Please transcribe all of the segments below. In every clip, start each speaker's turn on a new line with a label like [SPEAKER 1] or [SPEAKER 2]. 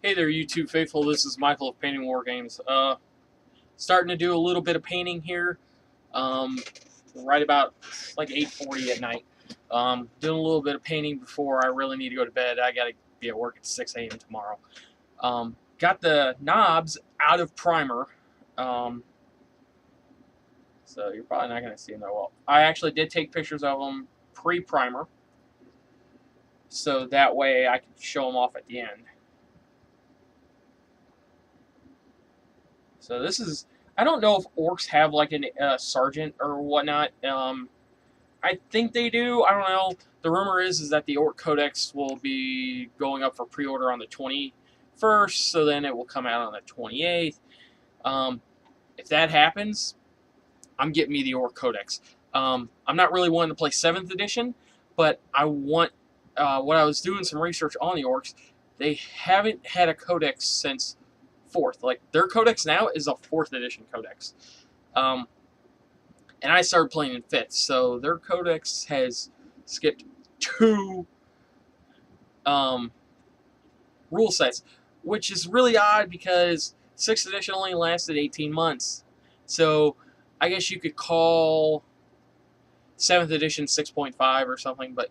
[SPEAKER 1] Hey there, YouTube faithful. This is Michael of Painting War Games. Starting to do a little bit of painting here. Right about like 8:40 at night. Doing a little bit of painting before I really need to go to bed. I gotta be at work at 6 a.m. tomorrow. Got the knobs out of primer. So you're probably not gonna see them that well. I actually did take pictures of them pre-primer, so that way I can show them off at the end. So this is, I don't know if orcs have like a sergeant or whatnot. I think they do. I don't know. The rumor is that the Ork Codex will be going up for pre-order on the 21st, so then it will come out on the 28th. If that happens, I'm getting me the Ork Codex. I'm not really wanting to play 7th edition, but I want, when I was doing some research on the orcs, they haven't had a codex since 4th. Like, their codex now is a 4th edition codex. And I started playing in 5th, so their codex has skipped 2 rule sets, which is really odd because 6th edition only lasted 18 months. So I guess you could call 7th edition 6.5 or something, but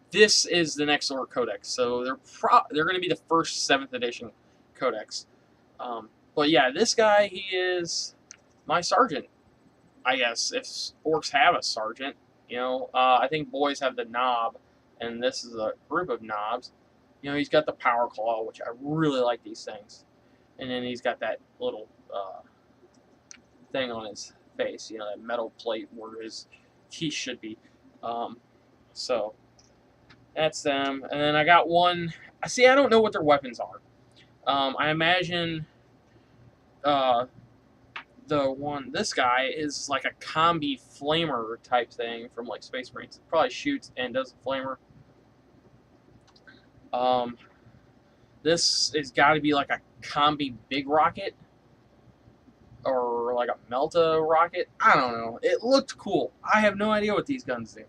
[SPEAKER 1] this is the next Ork Codex, so they're going to be the first 7th edition codex. But yeah, this guy, he is my sergeant, I guess, if orcs have a sergeant. You know, I think boys have the knob, and this is a group of knobs. You know, he's got the power claw, which I really like these things. And then he's got that little thing on his face, you know, that metal plate where his teeth should be. So that's them. And then I got one. I don't know what their weapons are. I imagine this guy is like a combi flamer type thing from like Space Marines. It probably shoots and does a flamer. This has got to be like a combi big rocket or like a Melta rocket. I don't know. It looked cool. I have no idea what these guns do.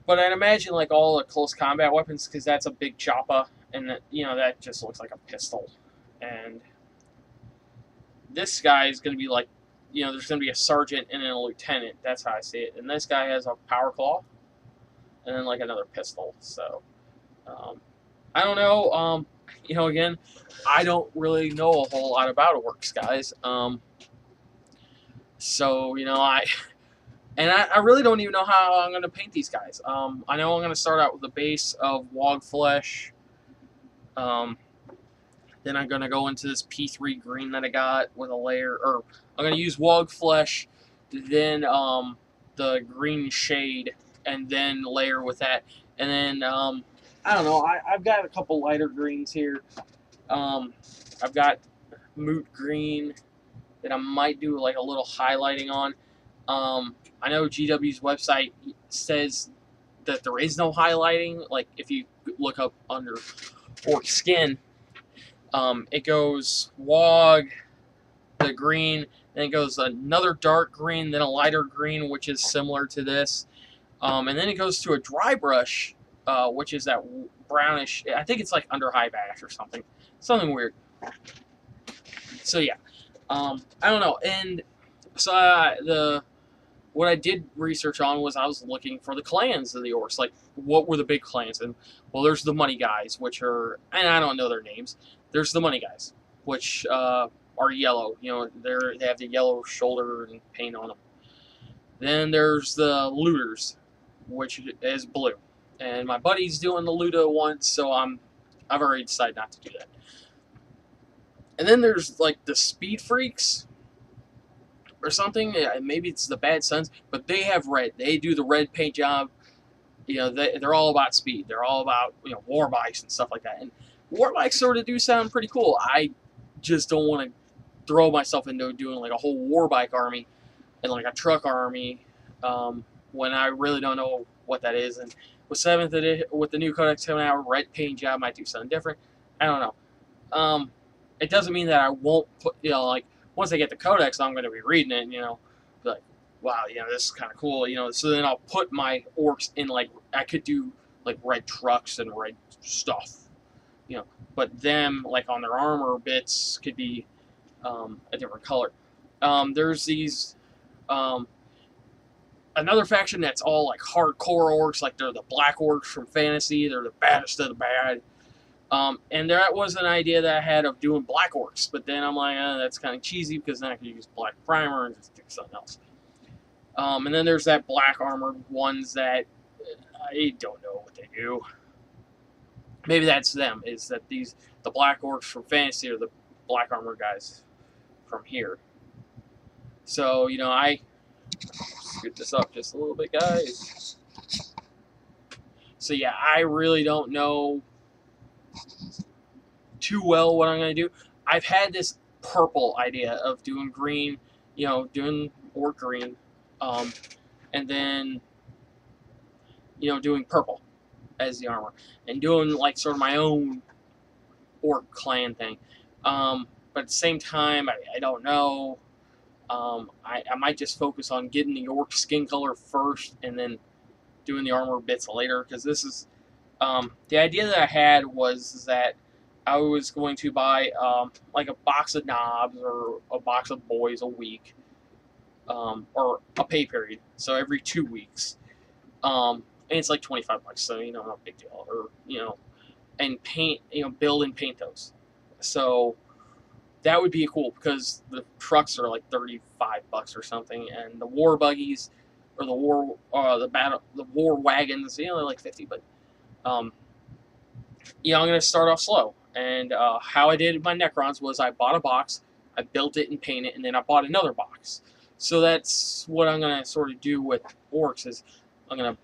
[SPEAKER 1] But I'd imagine like all the close combat weapons, because that's a big choppa, and that, you know, that just looks like a pistol. And this guy is going to be like, you know, there's going to be a sergeant and then a lieutenant. That's how I see it. And this guy has a power claw and then like another pistol. So I don't know. You know, again, I don't really know a whole lot about orcs, guys. So, you know, I really don't even know how I'm going to paint these guys. I know I'm going to start out with the base of wog flesh. Then I'm going to go into this P3 green that I got with a layer, or I'm going to use wog flesh, then the green shade, and then layer with that. And then, I don't know, I've got a couple lighter greens here. I've got moot green that I might do like a little highlighting on. I know GW's website says that there is no highlighting. Like, if you look up under orc skin, it goes wog, the green, then it goes another dark green, then a lighter green, which is similar to this, and then it goes to a dry brush, which is that brownish. I think it's like under high bash or something weird. So yeah, I don't know. And so what I did research on was I was looking for the clans of the orcs, like what were the big clans. And well, there's the money guys, which are, and I don't know their names. There's the money guys, which are yellow. You know, they have the yellow shoulder and paint on them. Then there's the looters, which is blue. And my buddy's doing the Luda one, so I've already decided not to do that. And then there's like the speed freaks or something. Maybe it's the bad sons, but they have red. They do the red paint job. You know, they're all about speed. They're all about, you know, war bikes and stuff like that. And war bikes sort of do sound pretty cool. I just don't want to throw myself into doing like a whole war bike army and like a truck army when I really don't know what that is. And with 7th edition, with the new codex coming out, red paint job might do something different. I don't know. It doesn't mean that I won't put, you know, like, once I get the codex, I'm going to be reading it, and, you know, be like, wow, you know, this is kind of cool, you know. So then I'll put my orcs in, like, I could do like red trucks and red stuff, you know, but them like on their armor bits could be a different color. There's these another faction that's all like hardcore orcs, like they're the black orcs from fantasy. They're the baddest of the bad. And that was an idea that I had of doing black orcs, but then I'm like, that's kind of cheesy because then I could use black primer and just do something else. And then there's that black armored ones that I don't know what they do. Maybe that's them. Is that the black orcs from fantasy are the black armor guys from here? So I scoot this up just a little bit, guys. So yeah, I really don't know too well what I'm going to do. I've had this purple idea of doing green, doing orc green, and then doing purple as the armor, and doing like sort of my own orc clan thing. But at the same time, I don't know. I might just focus on getting the orc skin color first, and then doing the armor bits later. Because this is the idea that I had was that I was going to buy like a box of knobs or a box of boys a week, or a pay period. So every 2 weeks. And it's like $25, so not a big deal. Or and paint, build and paint those. So that would be cool because the trucks are like $35 or something, and the war buggies or the war wagons, they're like 50. But I'm gonna start off slow. And how I did my Necrons was I bought a box, I built it and painted it, and then I bought another box. So that's what I'm gonna sort of do with orcs. Is I'm gonna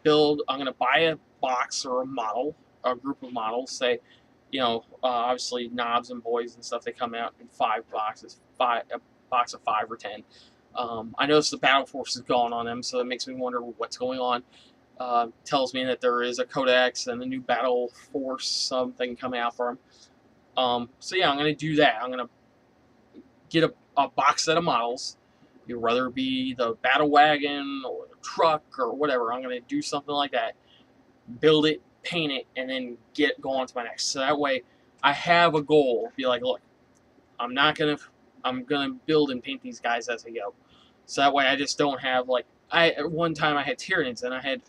[SPEAKER 1] buy a box or a model, a group of models. Say, obviously knobs and boys and stuff. They come out in 5 boxes, a box of 5 or 10. I noticed the battle force is gone on them, so it makes me wonder what's going on. Tells me that there is a codex and a new battle force something coming out for them. So yeah, I'm gonna do that. I'm gonna get a box set of models. Whether it be the battle wagon or the truck or whatever, I'm gonna do something like that. Build it, paint it, and then get going to my next. So that way, I have a goal. Be like, look, I'm gonna build and paint these guys as I go. So that way, I just don't have like at one time I had Tyranids and I had,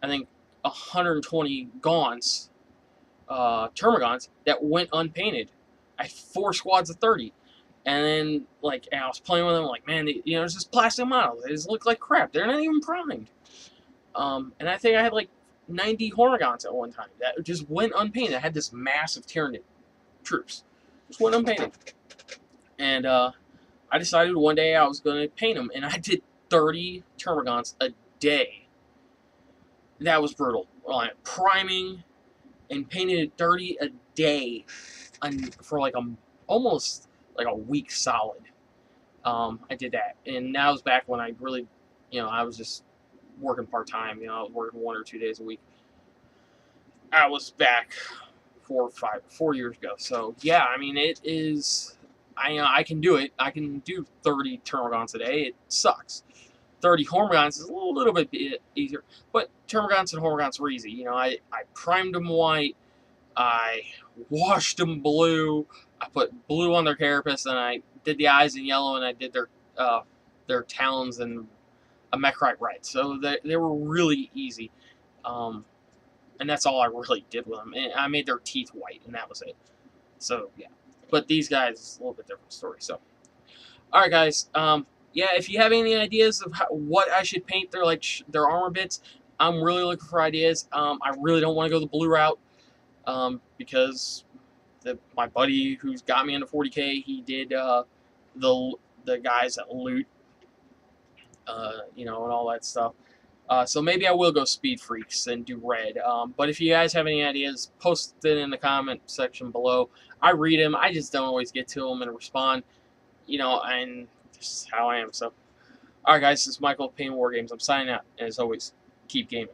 [SPEAKER 1] I think, 120 Gaunts, Termagants that went unpainted. I had 4 squads of 30. And then, and I was playing with them, like, man, it's just plastic models. They just look like crap. They're not even primed. And I think I had, 90 Hormagaunts at one time that just went unpainted. I had this massive Tyranid troops. Just went unpainted. And I decided one day I was going to paint them. And I did 30 Termagants a day. That was brutal. Priming and painted 30 a day for, almost a week solid. I did that, and that was back when I really, I was just working part-time. I was working 1 or 2 days a week. I was back 4 years ago. So yeah, I mean, it is. I can do it. I can do 30 Termagants a day. It sucks. 30 Hormagaunts is a little bit easier, but Termagants and Hormagaunts were easy. I primed them white. I washed them blue. I put blue on their carapace, and I did the eyes in yellow, and I did their talons in a Mechrite red. So they were really easy, and that's all I really did with them. And I made their teeth white, and that was it. So yeah, but these guys, a little bit different story. So, all right, guys. Yeah, if you have any ideas of what I should paint their armor bits, I'm really looking for ideas. I really don't want to go the blue route, because my buddy who's got me into 40K, he did the guys that loot, and all that stuff. So maybe I will go Speed Freaks and do red. But if you guys have any ideas, post it in the comment section below. I read them. I just don't always get to them and respond, and this is how I am. So, all right, guys, this is Michael of Pain War Games. I'm signing out, and as always, keep gaming.